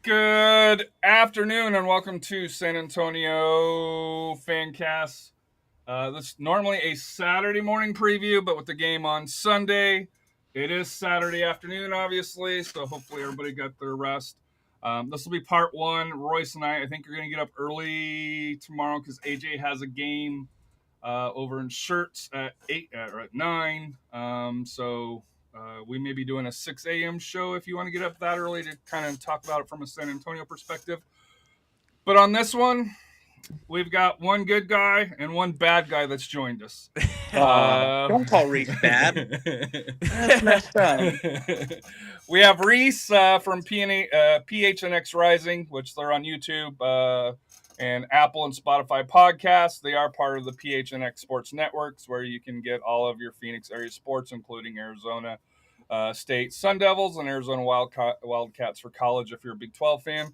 Good afternoon and welcome to SanAntonio Fancast. This is normally a Saturday morning preview, but with the game on Sunday, it is Saturday afternoon, obviously, so hopefully everybody got their rest. This will be part one. Royce and I think, are going to get up early tomorrow because AJ has a game over in Shirts at 8 or at 9. We may be doing a 6 a.m. show if you want to get up that early to kind of talk about it from a SanAntonio perspective. But on this one, we've got one good guy and one bad guy that's joined us. Don't call Rees bad. That's messed up. We have Rees from PHNX Rising, which they're on YouTube and Apple and Spotify podcasts. They are part of the PHNX Sports Networks, where you can get all of your Phoenix area sports, including Arizona State Sun Devils and Arizona Wildcats for college if you're a Big 12 fan.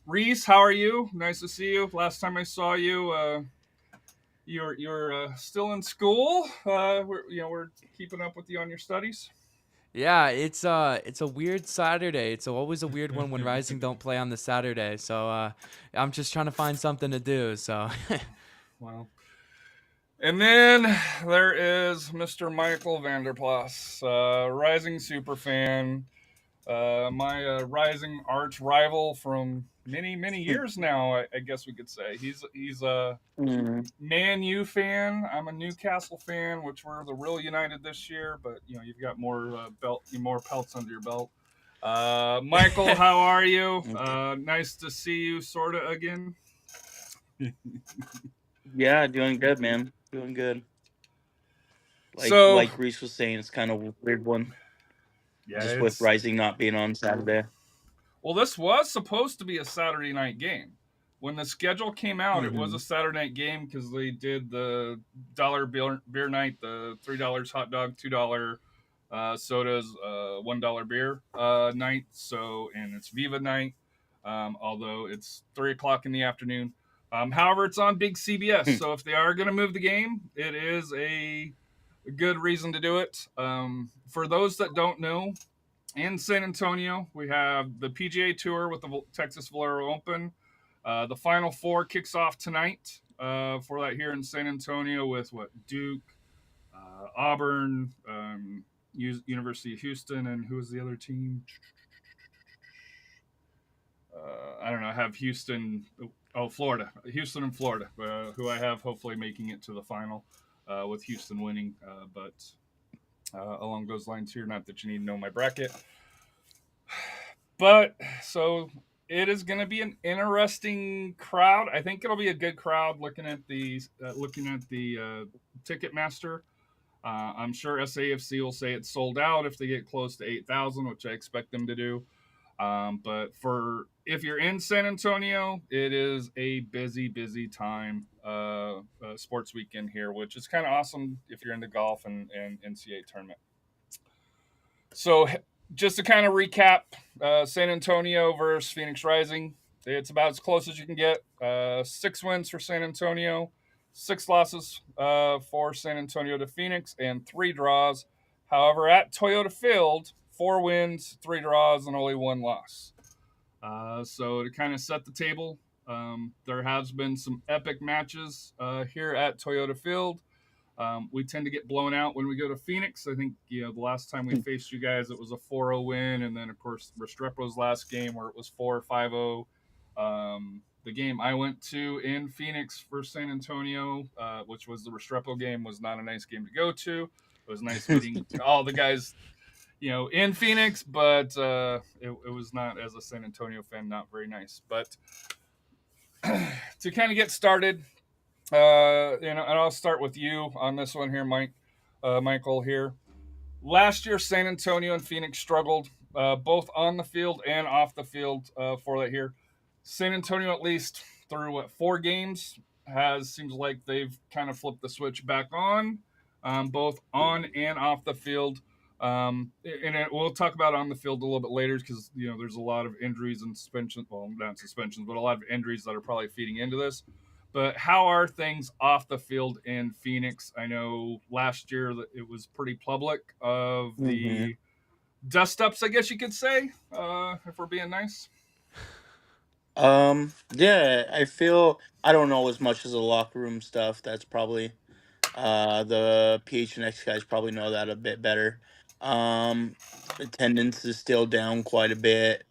Rees, how are you? Nice to see you. Last time I saw you, you're still in school. We're keeping up with you on your studies. Yeah, it's a weird Saturday. It's always a weird one when Rising don't play on the Saturday. So I'm just trying to find something to do. So Wow. And then there is Mr. Michael Vanderplas, Rising superfan, my Rising arch rival from many years now. I guess we could say he's a Man U fan. I'm a Newcastle fan, which we're the real United this year. But you've got more pelts under your belt. Michael, how are you? Nice to see you, sorta again. Yeah, doing good, man. Doing good. Like Rees was saying, it's kind of a weird one. Yeah, just with Rising not being on Saturday. Well, this was supposed to be a Saturday night game. When the schedule came out, it was a Saturday night game because they did the $1 beer night, the $3 hot dog, $2 sodas, $1 beer night. And it's Viva night, although it's 3:00 in the afternoon. However, it's on big CBS, so if they are going to move the game, it is a good reason to do it. For those that don't know, in SanAntonio, we have the PGA Tour with the Texas Valero Open. The Final Four kicks off tonight for that here in SanAntonio with Duke, Auburn, University of Houston, and who is the other team? I don't know. I have Houston. Florida. Houston and Florida, who I have hopefully making it to the final with Houston winning. But along those lines here, not that you need to know my bracket. But so it is going to be an interesting crowd. I think it'll be a good crowd looking at the Ticketmaster. I'm sure SAFC will say it's sold out if they get close to 8,000, which I expect them to do. But if you're in SanAntonio, it is a busy time sports weekend here, which is kind of awesome if you're into golf and NCAA tournament. So just to kind of recap, SanAntonio versus Phoenix Rising. It's about as close as you can get. 6 wins for SanAntonio, 6 losses for SanAntonio to Phoenix, and 3 draws. However, at Toyota Field, 4 wins, 3 draws, and only 1 loss. So to kind of set the table, there has been some epic matches here at Toyota Field. We tend to get blown out when we go to Phoenix. I think the last time we faced you guys, it was a 4-0 win, and then of course Restrepo's last game where it was 4-5-0. The game I went to in Phoenix for SanAntonio, which was the Restrepo game, was not a nice game to go to. It was nice meeting all the guys, in Phoenix, but it was not, as a SanAntonio fan, not very nice. But to kind of get started, and I'll start with you on this one here, Michael here. Last year, SanAntonio and Phoenix struggled both on the field and off the field for that here. SanAntonio, at least through 4 games, seems like they've kind of flipped the switch back on, both on and off the field. We'll talk about on the field a little bit later because there's a lot of injuries and suspensions. Well, not suspensions, but a lot of injuries that are probably feeding into this. But how are things off the field in Phoenix? I know last year that it was pretty public of the dust ups, I guess you could say, if we're being nice. Yeah, I feel I don't know as much as the locker room stuff. That's probably the PHNX guys probably know that a bit better. Attendance is still down quite a bit.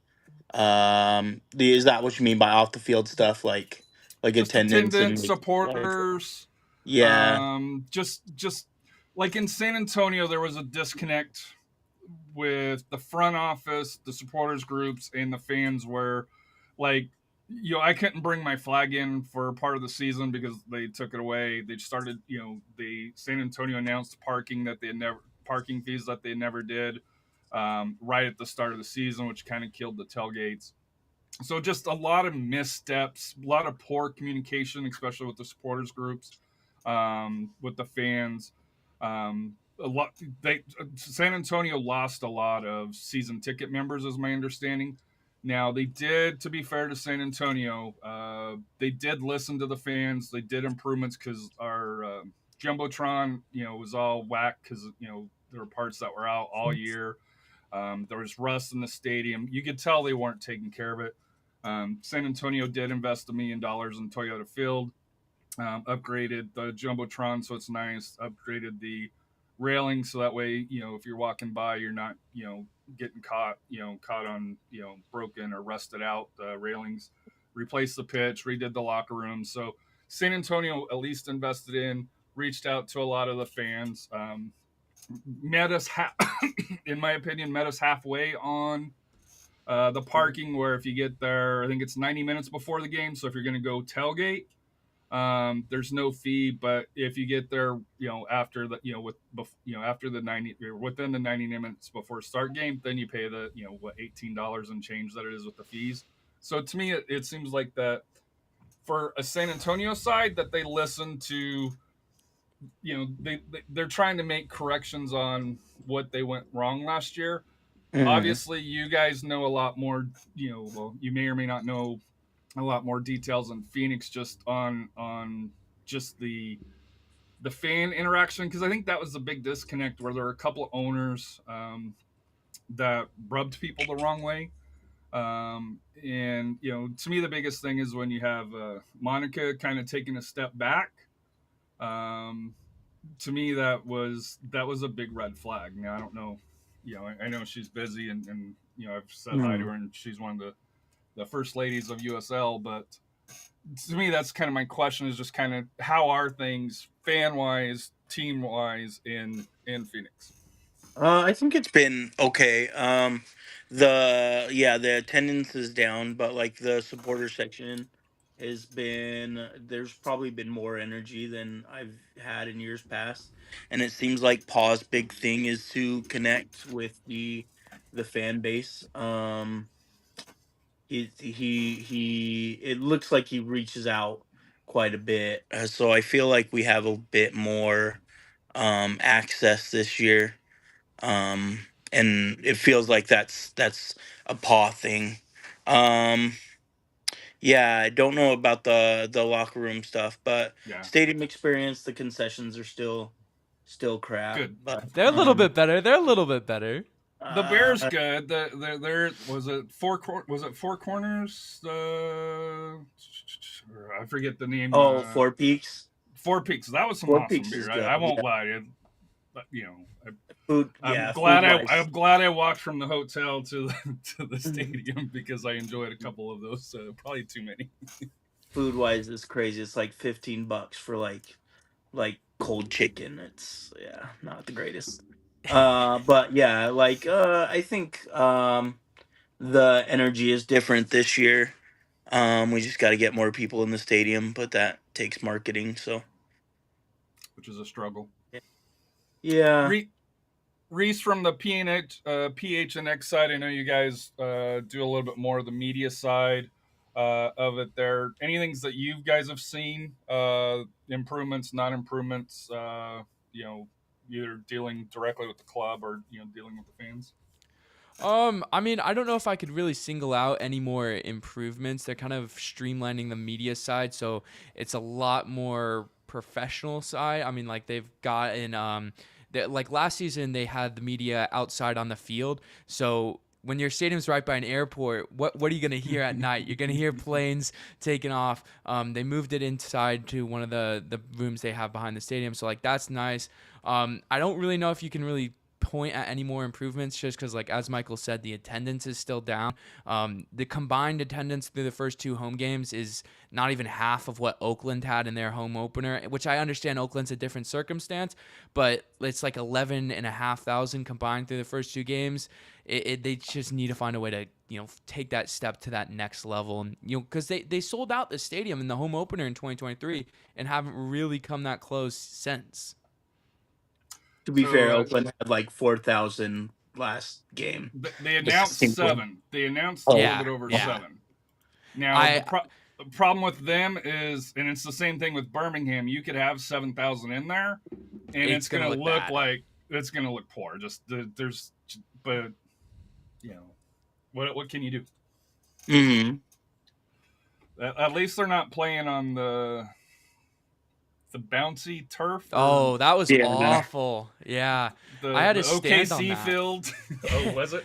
Is that what you mean by off the field stuff, like Just attendance attendance, and supporters. yeah. Just like in San Antonio, there was a disconnect with the front office, the supporters groups, and the fans where, like, I couldn't bring my flag in for part of the season because they took it away. They started, the San Antonio announced parking fees that they never did right at the start of the season, which kind of killed the tailgates. So just a lot of missteps, a lot of poor communication, especially with the supporters groups, with the fans. A lot. San Antonio lost a lot of season ticket members, is my understanding. Now they did, to be fair to San Antonio, they did listen to the fans. They did improvements because our jumbotron, was all whack because there were parts that were out all year. There was rust in the stadium. You could tell they weren't taking care of it. San Antonio did invest $1 million in Toyota Field, upgraded the jumbotron so it's nice, upgraded the railing so that way if you're walking by you're not getting caught on broken or rusted out railings. Replaced the pitch, redid the locker room. So San Antonio at least invested in, reached out to a lot of the fans. Met us in my opinion, met us halfway on the parking, where if you get there, I think it's 90 minutes before the game. So if you're going to go tailgate, there's no fee. But if you get there, after the, after the 90, or within the 90 minutes before start game, then you pay the, $18 and change that it is with the fees. So to me, it seems like that for a San Antonio side that they listen to, they're trying to make corrections on what they went wrong last year. Mhm. Obviously, you guys know a lot more. Well, you may or may not know a lot more details in Phoenix just on just the fan interaction, because I think that was the big disconnect where there were a couple of owners that rubbed people the wrong way. And to me, the biggest thing is when you have Monica kind of taking a step back. Um, to me, that was a big red flag. Now I don't know. I know she's busy, and I've said hi to Mhm. her, and she's one of the first ladies of USL. But to me, that's kind of my question: is just kind of how are things fan wise, team wise in Phoenix? I think it's been okay. The attendance is down, but like the supporter section there's probably been more energy than I've had in years past, and it seems like Paul's big thing is to connect with the fan base. He it looks like he reaches out quite a bit, so I feel like we have a bit more access this year, um, and it feels like that's a paw thing. Um, yeah, I don't know about the locker room stuff, but Yeah, stadium experience, the concessions are still crap. good. But They're a little bit better. They're a little bit better. The Bears uh, good. There was it four corners? I forget the name. oh, Four Peaks, Four Peaks. That was some Four awesome Peaks beer. is I good. won't Yeah, lie. But, food. I'm Yeah, glad food I wise. I'm glad I walked from the hotel to to the Mhm. stadium because I enjoyed a couple of those. Probably too many. Food wise is crazy. It's like $15 for like cold chicken. It's yeah, not the greatest. But yeah, I think the energy is different this year. We just got to get more people in the stadium, but that takes marketing. So Which is a struggle. yeah. Re- Reese from the PHNX side. I know you guys do a little bit more of the media side of it. There, any things that you guys have seen, improvements, not improvements? Either dealing directly with the club or dealing with the fans. I mean, I don't know if I could really single out any more improvements. They're kind of streamlining the media side, so it's a lot more professional side. I mean, like like last season they had the media outside on the field, so when your stadium's right by an airport, what are you going to hear at night? You're going to hear planes taking off. They moved it inside to one of the rooms they have behind the stadium, so like that's nice. I don't really know if you can really point at any more improvements, just because, like as Michael said, the attendance is still down. The combined attendance through the first 2 home games is not even half of what Oakland had in their home opener, which I understand Oakland's a different circumstance, but it's like 11,500 combined through the first 2 games. They just need to find a way to take that step to that next level, and because they sold out the stadium in the home opener in 2023 and haven't really come that close since. To be fair, So Oakland had like 4,000 last game. they Just announced simply- 7. They announced a little bit over 7. Now the problem with them is, and it's the same thing with Birmingham, you could have 7,000 in there, and it's going to look like it's going to look poor. But what can you do? Mm-hmm. At least they're not playing on the bouncy turf. Oh, that was awful. Yeah. I had to stand on that. Field. Oh, was it?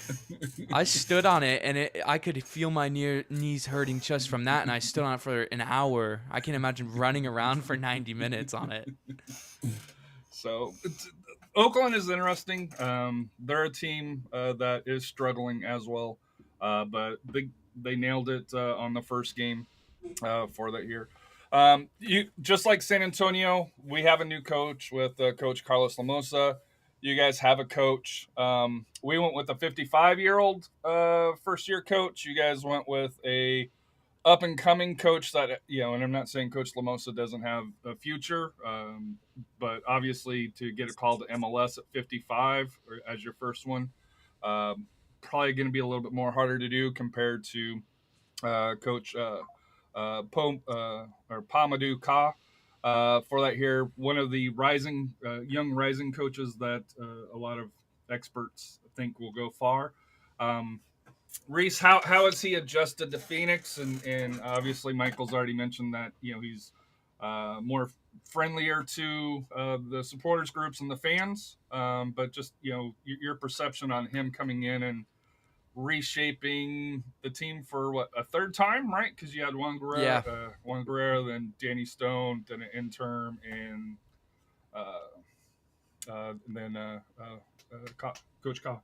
I stood on it, and I could feel my knees hurting just from that, and I stood on it for an hour. I can't imagine running around for 90 minutes on it. So Oakland is interesting. They're a team that is struggling as well, but they nailed it on the first game for that year. You just like San Antonio, we have a new coach with Coach Carlos Lamosa. You guys have a coach. We went with a 55-year-old first-year coach. You guys went with a up-and-coming coach that, and I'm not saying Coach Lamosa doesn't have a future, but obviously to get a call to MLS at 55 as your first one, probably going to be a little bit more harder to do compared to Coach Pamadou Ka for that here. One of the young rising coaches that a lot of experts think will go far. Rees, how has he adjusted to Phoenix? And obviously Michael's already mentioned that he's more friendlier to the supporters groups and the fans. But just your perception on him coming in and reshaping the team for a third time, right? Because you had Juan Guerrero, then Danny Stone, then an interim, and then Coach Ka.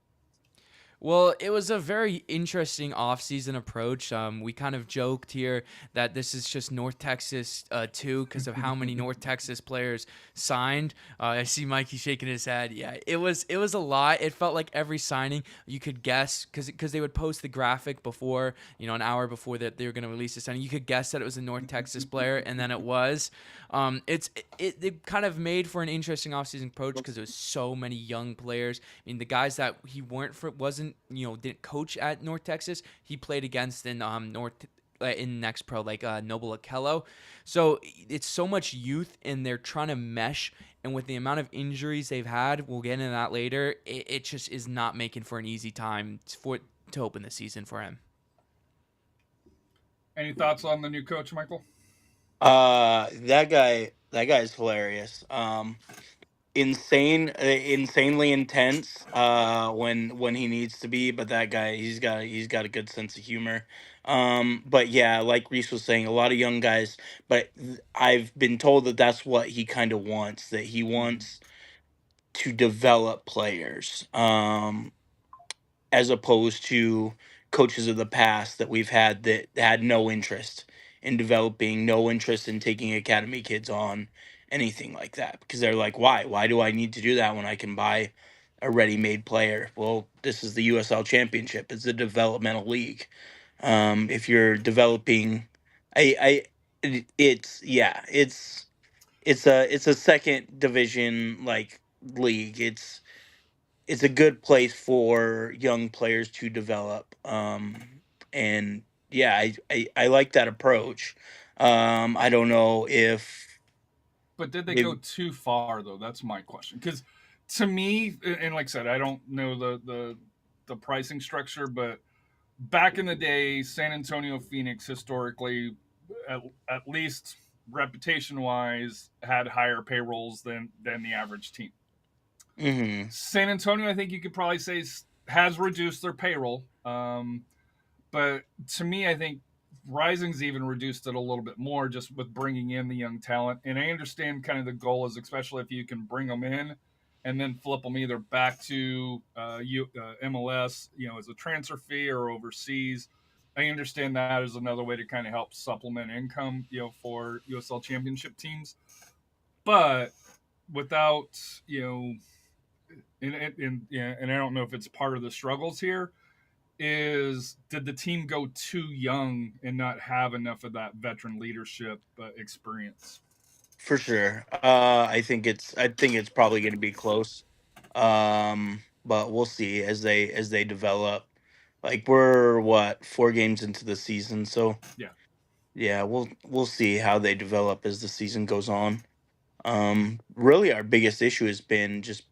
Well, it was a very interesting offseason approach. We kind of joked here that this is just North Texas 2 because of how many North Texas players signed. I see Mikey shaking his head. Yeah, it was a lot. It felt like every signing you could guess because they would post the graphic before, an hour before that they were going to release the signing. You could guess that it was a North Texas player, and then it was. It kind of made for an interesting offseason approach because there was so many young players. I mean, the guys that he didn't coach at North Texas, he played against in Next Pro, like Noble Akello. So it's so much youth, and they're trying to mesh. And with the amount of injuries they've had, we'll get into that later. It just is not making for an easy time to open the season for him. Any thoughts on the new coach, Michael? That guy's hilarious. Insanely intense when he needs to be, but that guy he's got a good sense of humor. But yeah, like Rees was saying, a lot of young guys, but I've been told that that's what he kind of wants, that he wants to develop players as opposed to coaches of the past that we've had that had no interest in developing, no interest in taking academy kids on, anything like that, because they're like, why do I need to do that when I can buy a ready-made player? Well, this is the USL Championship. It's a developmental league. If you're developing it's a second division like league. It's a good place for young players to develop. And yeah, I like that approach. I don't know if. But did they go too far though? That's my question. Because to me, and like I said, I don't know the pricing structure, but back in the day, San Antonio, Phoenix, historically, at least reputation wise, had higher payrolls than the average team. Mm-hmm. San Antonio, I think you could probably say, has reduced their payroll. But to me, I think Rising's even reduced it a little bit more just with bringing in the young talent. And I understand kind of the goal is, especially if you can bring them in and then flip them either back to MLS, as a transfer fee or overseas. I understand that as another way to kind of help supplement income, for USL Championship teams. But without, and I don't know if it's part of the struggles here, is did the team go too young and not have enough of that veteran leadership experience? For sure. I think it's probably going to be close. But we'll see as they develop. Like we're what 4 games into the season, so Yeah. yeah, we'll see how they develop as the season goes on. Really, our biggest issue has been just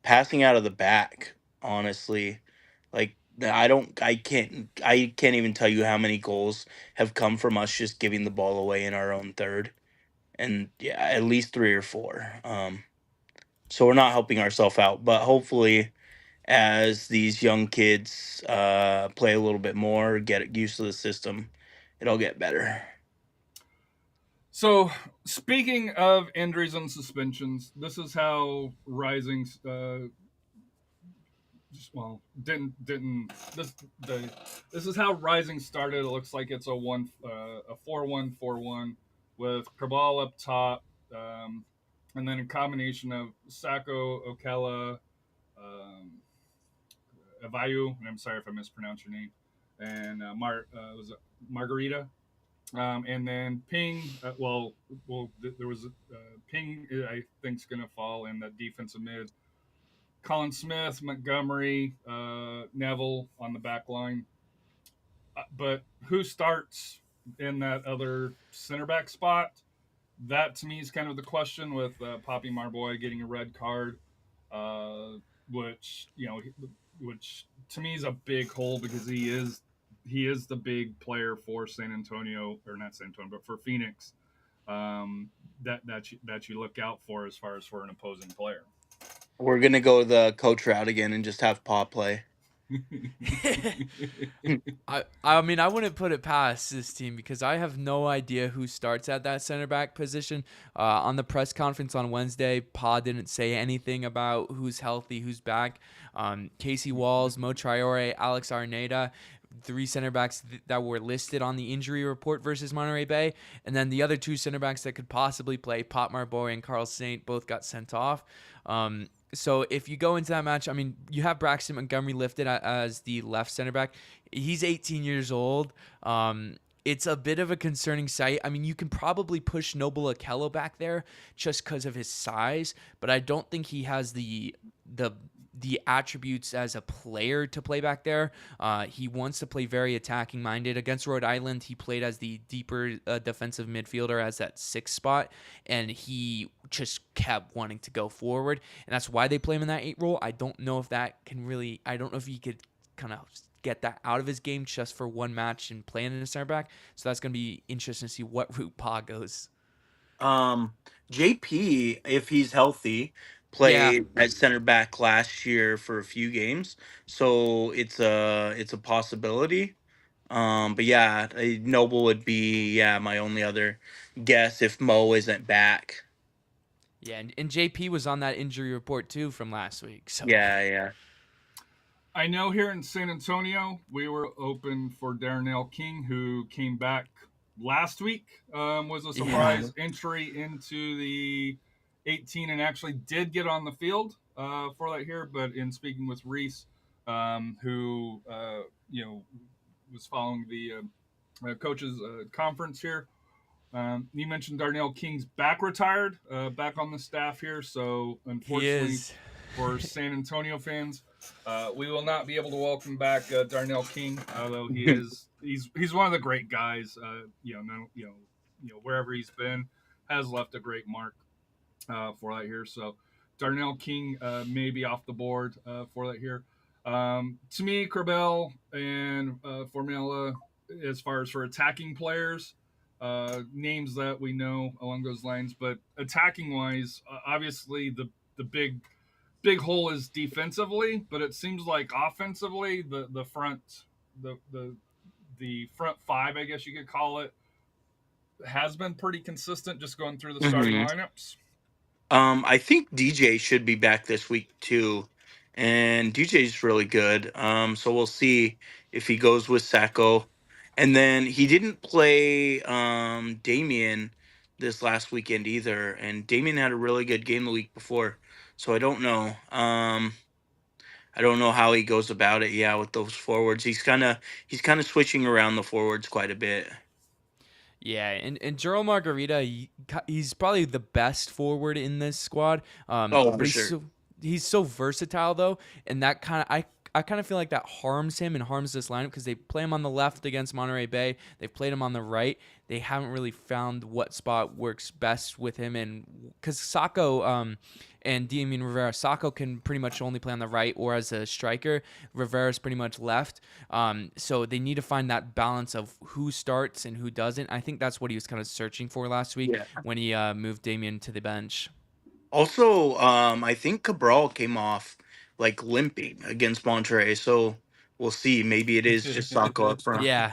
passing out of the back. Honestly, like I can't even tell you how many goals have come from us just giving the ball away in our own third, and yeah, at least 3 or 4. So we're not helping ourselves out, but hopefully, as these young kids play a little bit more, get used to the system, it'll get better. So speaking of injuries and suspensions, this is how Rising's didn't this is how Rising started. It looks like it's a 4-1-4-1 with Cabal up top, and then a combination of Sacco, Okela, um, Avayu, and I'm sorry if I mispronounced your name, and was it Margarita, and then Ping. There was Ping. I think is going to fall in the defensive mid. Colin Smith, Montgomery, Neville on the back line. But who starts in that other center back spot? That to me is kind of the question with Poppy Marboy getting a red card, uh, which which to me is a big hole because he is the big player for San Antonio, or not San Antonio, but for Phoenix. That you look out for as far as for an opposing player. We're gonna go the coach route again and just have Paw play. I mean, I wouldn't put it past this team because I have no idea who starts at that center back position. On the press conference on Wednesday, Pa didn't say anything about who's healthy, who's back. Casey Walls, Mo Traore, Alex Arneda, 3 center backs that were listed on the injury report versus Monterey Bay. And then the other 2 center backs that could possibly play, Pop Marboy and Carl Saint, both got sent off. So if you go into that match, I mean, you have Braxton Montgomery listed as the left center back. He's 18 years old. It's a bit of a concerning sight. I mean, you can probably push Noble Okello back there just because of his size, but I don't think he has the attributes as a player to play back there. He wants to play very attacking minded. Against Rhode Island, he played as the deeper defensive midfielder as that 6th spot, and he just kept wanting to go forward, and that's why they play him in that 8 role. I don't know if he could kind of get that out of his game just for one match and playing in a center back. So that's going to be interesting to see what route Pa goes. Um, JP, if he's healthy, Yeah. played at center back last year for a few games, so it's a possibility. But yeah, Noble would be my only other guess if Mo isn't back. Yeah, and JP was on that injury report too from last week. So Yeah. I know here in San Antonio, we were open for Darnell King, who came back last week, was a surprise entry into the 18 and actually did get on the field for that here. But in speaking with Rees, who, was following the coaches conference here, you mentioned Darnell King's back retired, back on the staff here. So he unfortunately is. for San Antonio fans, we will not be able to welcome back Darnell King, although he's one of the great guys. Wherever he's been, has left a great mark for that here. So Darnell King may be off the board for that here. To me, Corbell and Formella, as far as for attacking players, names that we know along those lines, but attacking wise, obviously the big big hole is defensively, but it seems like offensively, the front the front five, I guess you could call it, has been pretty consistent. Just going through the starting Hmm. lineups. I think DJ should be back this week too, and DJ's really good. So we'll see if he goes with Sacco, and then he didn't play Damien this last weekend either, and Damien had a really good game the week before. So I don't know. I don't know how he goes about it. Yeah, with those forwards, he's kind of switching around the forwards quite a bit. Yeah, and Gerald Margarita, he's probably the best forward in this squad. Oh, for But sure. he's so versatile though, and that kind of I kind of feel like that harms him and harms this lineup because they play him on the left against Monterey Bay. They've played him on the right. They haven't really found what spot works best with him, and because Sacco and Damian Rivera, Sacco can pretty much only play on the right or as a striker. Rivera's pretty much left. So they need to find that balance of who starts and who doesn't. I think that's what he was kind of searching for last week Yeah. when he moved Damian to the bench. Also, I think Cabral came off like limping against Monterey, so we'll see. Maybe it is just Sacco up front. Yeah,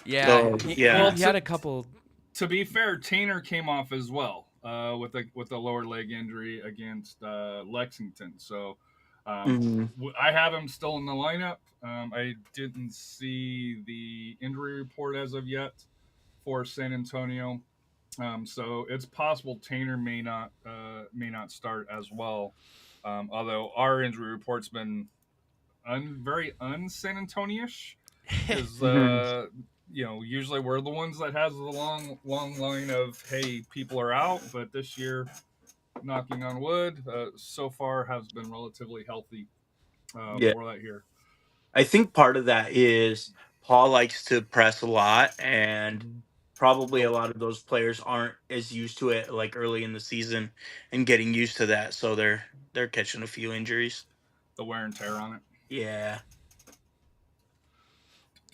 yeah. So Well, yeah. He had a couple. to be fair, Tainer came off as well with a lower leg injury against Lexington. So Mhm. I have him still in the lineup. I didn't see the injury report as of yet for San Antonio, so it's possible Tainer may not start as well. Although our injury report's been very un-San Antonio-ish because Mhm. usually we're the ones that has the long line of hey, people are out, but this year, knocking on wood, so far has been relatively healthy Yeah. for that here. I think part of that is Paul likes to press a lot, and probably The, a lot of those players aren't as used to it like early in the season and getting used to that, so they're catching a few injuries. the wear and tear on it. Yeah.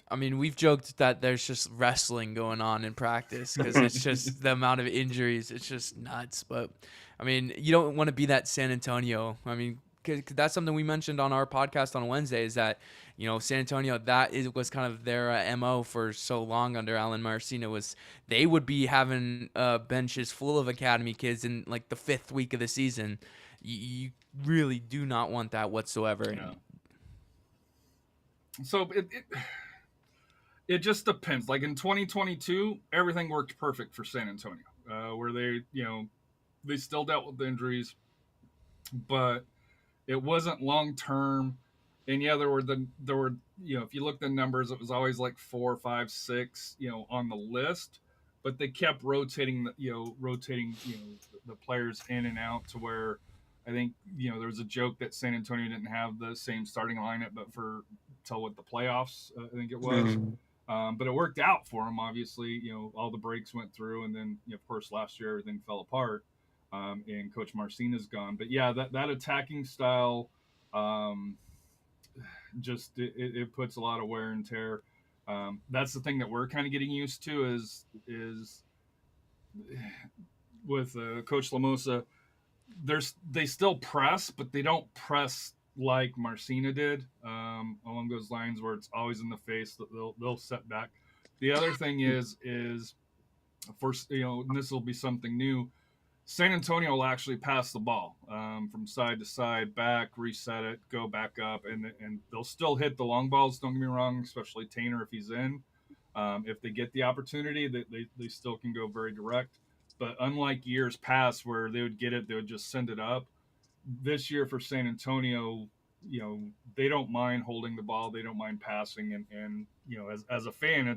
I mean, we've joked that there's just wrestling going on in practice because it's just the amount of injuries. It's just nuts. But I mean, you don't want to be that San Antonio. I mean, 'cause that's something we mentioned on our podcast on Wednesday is that, San Antonio, was kind of their MO for so long under Alan Marcino was they would be having benches full of academy kids in like the 5th week of the season. You really do not want that whatsoever. Yeah. So it just depends. Like in 2022, everything worked perfect for San Antonio, where they still dealt with the injuries, but it wasn't long term. And yeah, there were if you look at the numbers, it was always like 4, 5, 6 on the list, but they kept rotating the players in and out to where I think there was a joke that San Antonio didn't have the same starting lineup, but for till what the playoffs I think it was. Mhm. But it worked out for them. Obviously, all the breaks went through, and then of course last year everything fell apart, and Coach Marcina's gone. But yeah, that attacking style, just it puts a lot of wear and tear. That's the thing that we're kind of getting used to is with Coach Lamosa. They still press, but they don't press like Marcina did, along those lines where it's always in the face. That they'll set back. The other thing is for and this will be something new. San Antonio will actually pass the ball from side to side, back, reset it, go back up, and they'll still hit the long balls. Don't get me wrong, especially Tainer if he's in. If they get the opportunity, they still can go very direct. But unlike years past where they would get it, they would just send it up. This year for San Antonio, they don't mind holding the ball, they don't mind passing, and as a fan,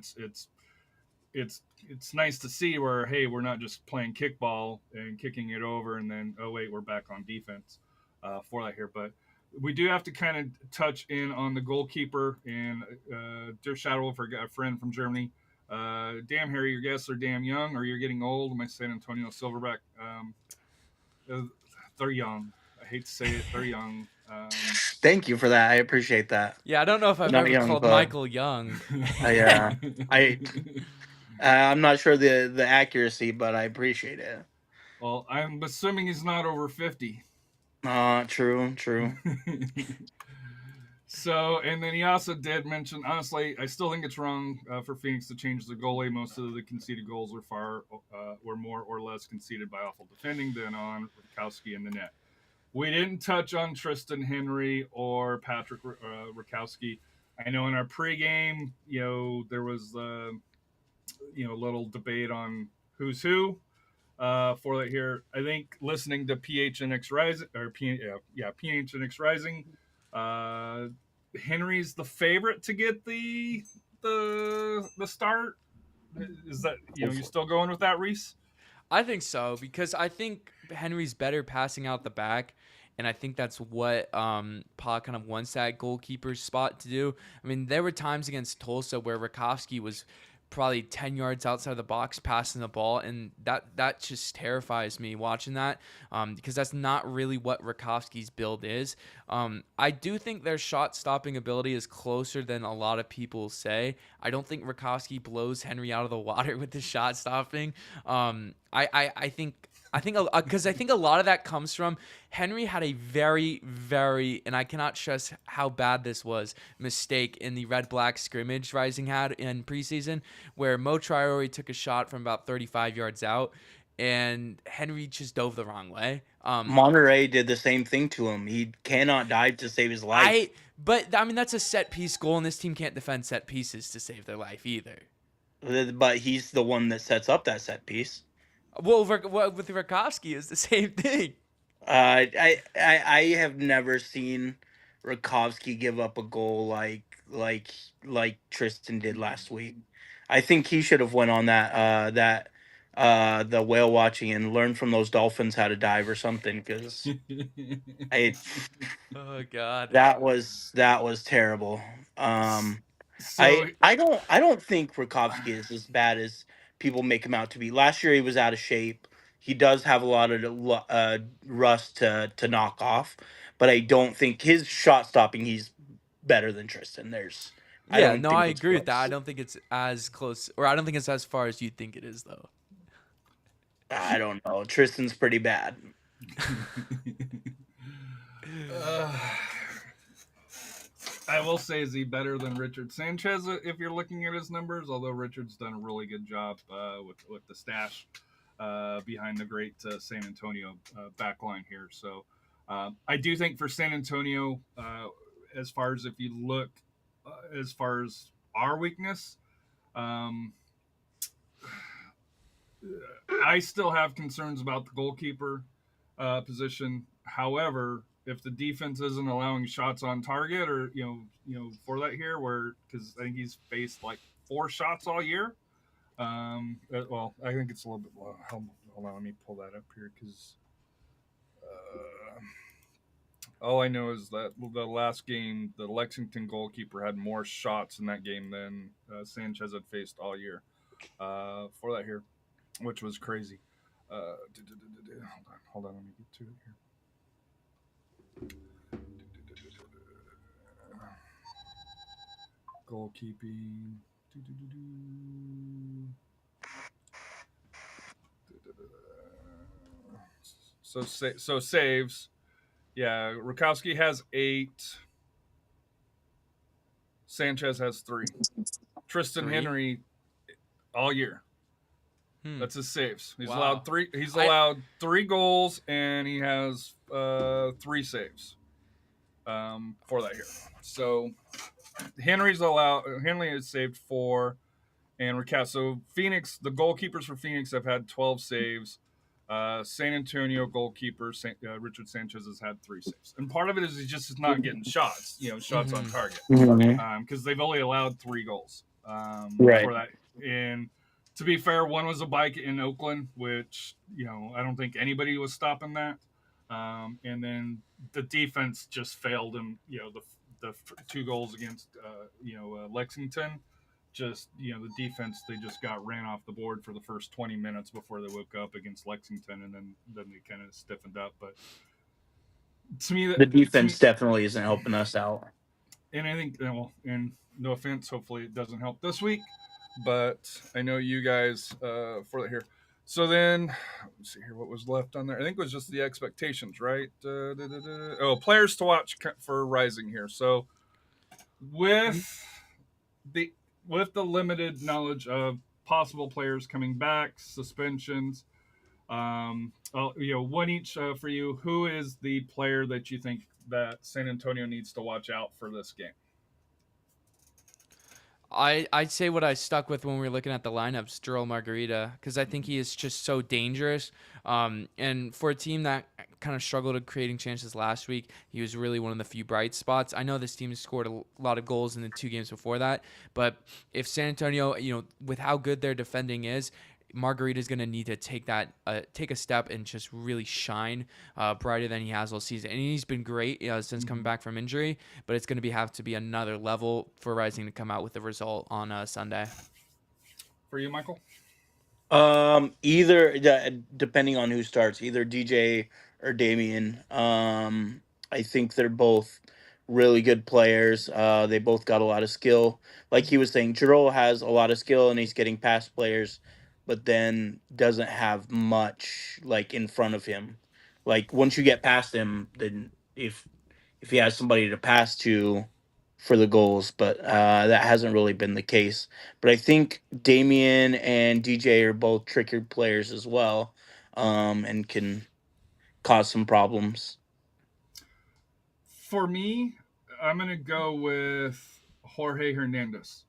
it's nice to see where hey, we're not just playing kickball and kicking it over and then oh wait, we're back on defense for that here. But we do have to kind of touch in on the goalkeeper and dear Shadow for a friend from Germany. Damn Harry, your guests are damn young or you're getting old. My San Antonio Silverback, they're young. I hate to say it, they're young. Thank you for that. I appreciate that. Yeah, I don't know if I've Not ever young, called but Michael young. yeah, I I'm not sure the accuracy, but I appreciate it. Well, I'm assuming he's not over 50. True. So, and then he also did mention, honestly, I still think it's wrong for Phoenix to change the goalie. Most of the conceded goals were more or less conceded by awful defending than on Rakowski in the net. We didn't touch on Tristan Henry or Patrick Rakowski. I know in our pregame, there was a little debate on who's who for that here. I think listening to PHNX Rising PHNX Rising, Henry's the favorite to get the start. Is that you still going with that, Reese? I think so, because I think Henry's better passing out the back, and I think that's what Pa kind of wants that goalkeeper's spot to do. I mean, there were times against Tulsa where Rakowski was probably 10 yards outside the box passing the ball, and that just terrifies me watching that, because that's not really what Rakowski's build is. I do think their shot stopping ability is closer than a lot of people say. I don't think Rakowski blows Henry out of the water with the shot stopping. I think because I think a lot of that comes from Henry had a very, very, and I cannot stress how bad this was, mistake in the red-black scrimmage Rising had in preseason, where Mo Traore took a shot from about 35 yards out, and Henry just dove the wrong way. Monterey did the same thing to him. He cannot dive to save his life. But I mean, that's a set piece goal, and this team can't defend set pieces to save their life either. But he's the one that sets up that set piece. Well, with Rakowski, it's the same thing. I have never seen Rakowski give up a goal like Tristan did last week. I think he should have went on the whale watching and learned from those dolphins how to dive or something, because Oh God, that was terrible. So I don't think Rakowski is as bad as people make him out to be. Last year he was out of shape. He does have a lot of rust to knock off, but I don't think his shot stopping he's better than Tristan. I yeah, don't no, think I it's agree with that. I close. don't think it's as close, or I don't think it's as far as you think it is, though. I don't know. Tristan's pretty bad. I will say, is he better than Richard Sanchez if you're looking at his numbers? Although Richard's done a really good job with the stash behind the great SanAntonio backline here. So I do think for SanAntonio, as far as if you look, as far as our weakness, um, I still have concerns about the goalkeeper position. However, if the defense isn't allowing shots on target, or for that here, where because I think he's faced like 4 shots all year. Well, I think it's a little bit low. Hold on, let me pull that up here because all I know is that the last game, the Lexington goalkeeper had more shots in that game than Sanchez had faced all year. For that here, which was crazy. Hold on, let me get to it here. Goalkeeping. So saves. Yeah, Rakowski has 8. Sanchez has 3. Tristan 3? Henry all year. Hmm. That's his saves. He's Wow. allowed 3. He's allowed 3 goals and he has 3 saves for that here. So Henry has saved 4, and Rakowski. So Phoenix, the goalkeepers for Phoenix have had 12 saves. SanAntonio goalkeeper Richard Sanchez has had 3 saves, and part of it is he's just not getting shots, shots on target, because they've only allowed 3 goals for that. And to be fair, one was a bike in Oakland, which I don't think anybody was stopping that. And then the defense just failed him. The 2 goals against Lexington. Just the defense, they just got ran off the board for the first 20 minutes before they woke up against Lexington, and then they kind of stiffened up. But to me, The defense definitely isn't helping us out. And I think, and no offense, hopefully it doesn't help this week, but I know you guys for that here. So then, let's see here what was left on there. I think it was just the expectations, right? Oh, players to watch for Rising here. So with the with the limited knowledge of possible players coming back, suspensions, one each for you. Who is the player that you think that San Antonio needs to watch out for this game? I'd say what I stuck with when we were looking at the lineups, Joel Margarita, because I think he is just so dangerous. And for a team that kind of struggled at creating chances last week, he was really one of the few bright spots. I know this team has scored a lot of goals in the 2 games before that, but if San Antonio, with how good their defending is, Margarita's going to need to take a step and just really shine brighter than he has all season. And he's been great since coming back from injury, but it's going to have to be another level for Rising to come out with a result on Sunday. For you, Michael? Either depending on who starts, either DJ or Damien. I think they're both really good players. They both got a lot of skill. Like he was saying, Jiro has a lot of skill and he's getting past players, but then doesn't have much like in front of him. Like once you get past him, then if he has somebody to pass to for the goals, but that hasn't really been the case. But I think Damien and DJ are both trickier players as well, and can cause some problems. For me, I'm going to go with Jorge Hernandez.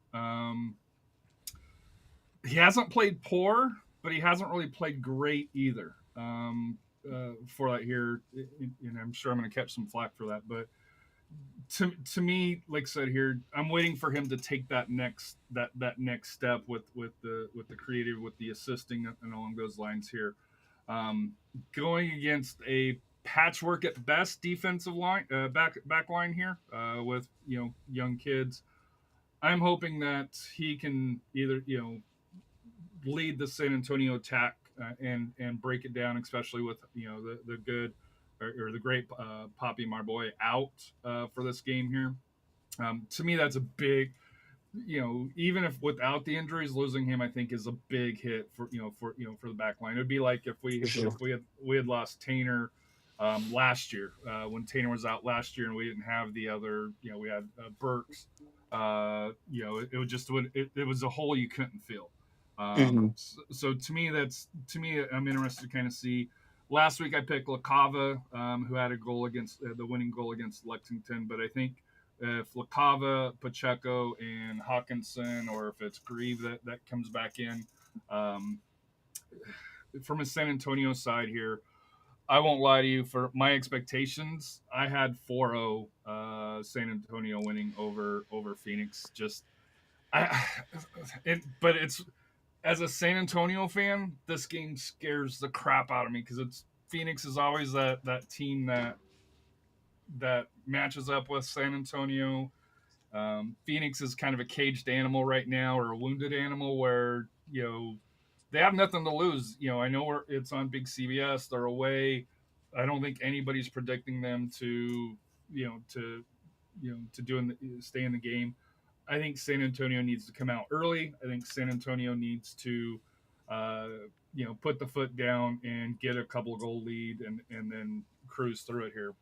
He hasn't played poor, but he hasn't really played great either. For that here, and I'm sure I'm going to catch some flack for that, but to me, like I said here, I'm waiting for him to take that next step with the creative, with the assisting, and along those lines here. Going against a patchwork at best defensive line, back line here, with young kids. I'm hoping that he can either lead the San Antonio attack, and break it down, especially with the good or the great Papi Marboy out for this game here. To me, that's a big, even if without the injuries, losing him I think is a big hit for for the back line. It'd be like if we had lost Tainer last year, when Tainer was out last year and we didn't have the other, we had Burks. It was a hole you couldn't fill. So to me, I'm interested to kind of see. Last week I picked LaCava, who had a goal against the winning goal against Lexington, but I think if LaCava, Pacheco, and Hawkinson, or if it's Grieve that comes back in, from a San Antonio side here, I won't lie to you. For my expectations, I had 4-0 San Antonio winning over Phoenix. But it's, as a San Antonio fan, this game scares the crap out of me because it's Phoenix is always that team that matches up with San Antonio. Phoenix is kind of a caged animal right now, or a wounded animal, where they have nothing to lose. I know it's on big CBS. They're away. I don't think anybody's predicting them to stay in the game. I think San Antonio needs to come out early. I think San Antonio needs to, put the foot down and get a couple goal lead, and then cruise through it here.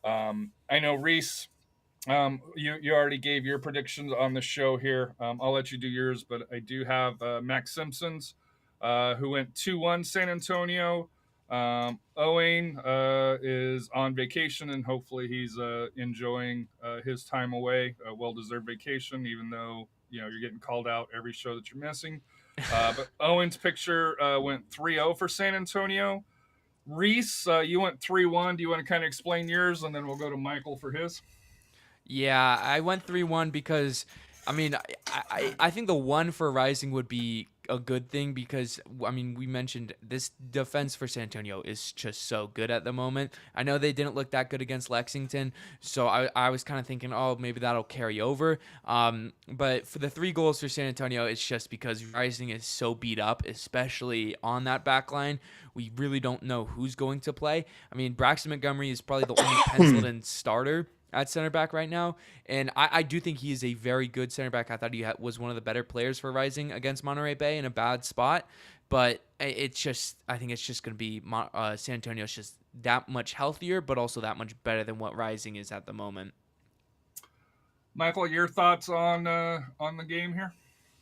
I know Rees, you already gave your predictions on the show here. I'll let you do yours, but I do have Max Simpsons, who went 2-1 San Antonio. Owen is on vacation, and hopefully he's enjoying his time away, a well-deserved vacation, even though you're getting called out every show that you're missing. But Owen's picture went 3-0 for San Antonio. Reese, you went 3-1. Do you want to kind of explain yours, and then we'll go to Michael for his? Yeah, I went 3-1 because, I think the one for Rising would be a good thing because, we mentioned this defense for San Antonio is just so good at the moment. I know they didn't look that good against Lexington, so I was kind of thinking, maybe that'll carry over. But for the 3 goals for San Antonio, it's just because Rising is so beat up, especially on that back line. We really don't know who's going to play. Braxton Montgomery is probably the only penciled-in starter. at center back right now, and I do think he is a very good center back. I thought he was one of the better players for Rising against Monterey Bay in a bad spot, but it's just I think it's just going to be San Antonio's just that much healthier, but also that much better than what Rising is at the moment. Michael, your thoughts on the game here?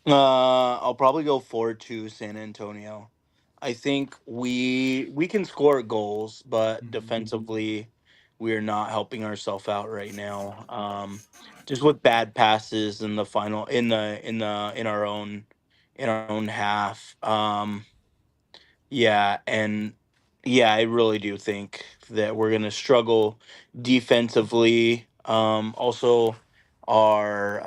I'll probably go 4-2 San Antonio. I think we can score goals, but Mm-hmm. defensively, we are not helping ourselves out right now. Just with bad passes in the final in our own half. Yeah, and yeah, I really do think that we're gonna struggle defensively. Also, our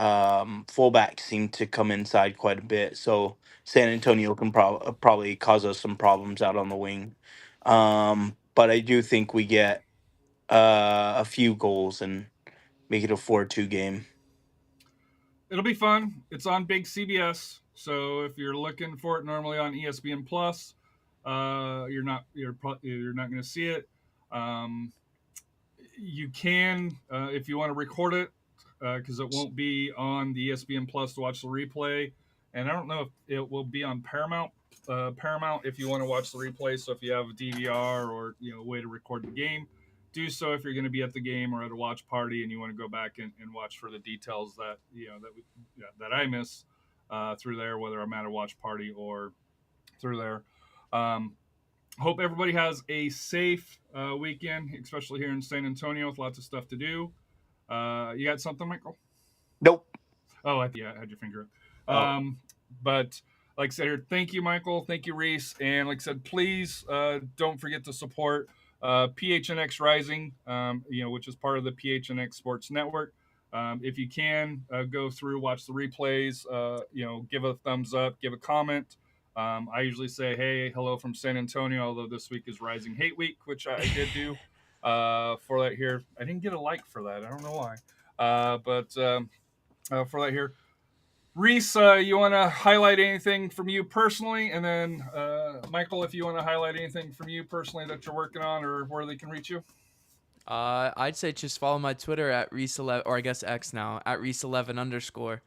fullbacks seem to come inside quite a bit, so San Antonio can probably cause us some problems out on the wing. But I do think we get a few goals and make it a 4-2 game. It'll be fun. It's on big CBS, so if you're looking for it normally on ESPN Plus, you're not going to see it. Um, you can if you want to record it because it won't be on the ESPN Plus to watch the replay, and I don't know if it will be on Paramount. Paramount if you want to watch the replay. So if you have a DVR or a way to record the game, do so if you're going to be at the game or at a watch party and you want to go back and watch for the details that that I miss through there, whether I'm at a watch party or through there. Um, Hope everybody has a safe weekend, especially here in San Antonio with lots of stuff to do. You got something, Michael? Nope. Oh, I had your finger up. Oh. But like I said here, thank you, Michael. Thank you, Rees. And like I said, please don't forget to support PHNX Rising, which is part of the PHNX Sports Network. If you can, go through, watch the replays, give a thumbs up, give a comment. I usually say, hey, hello from San Antonio, although this week is Rising Hate Week, which I did do for that here. I didn't get a like for that. I don't know why. But for that here. Rees, you want to highlight anything from you personally? And then, Michael, if you want to highlight anything from you personally that you're working on or where they can reach you? I'd say just follow my Twitter at Rees11, or I guess X now, at Rees11_.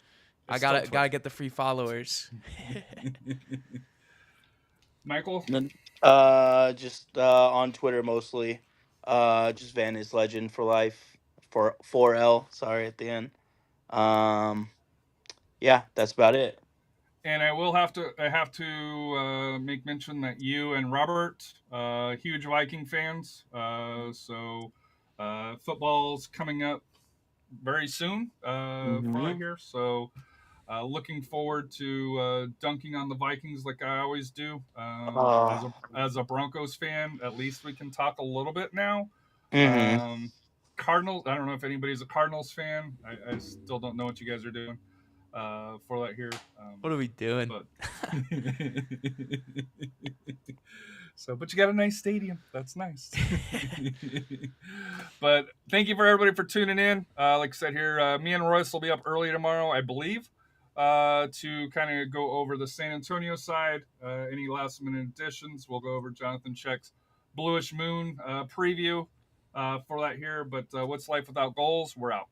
I gotta get the free followers. Michael? Just on Twitter mostly. Just Van is Legend for life. For 4L, sorry at the end. Yeah, that's about it. And I have to make mention that you and Robert, huge Viking fans. So football's coming up very soon for right here. So looking forward to dunking on the Vikings like I always do. As a Broncos fan, at least we can talk a little bit now. Cardinals. I don't know if anybody's a Cardinals fan. I still don't know what you guys are doing for that here. What are we doing? But but you got a nice stadium. That's nice. But thank you for everybody for tuning in. Like I said here, me and Royce will be up early tomorrow, I believe, to kind of go over the San Antonio side. Any last minute additions, we'll go over Jonathan Check's Bluish Moon preview for that here. But what's life without goals? We're out.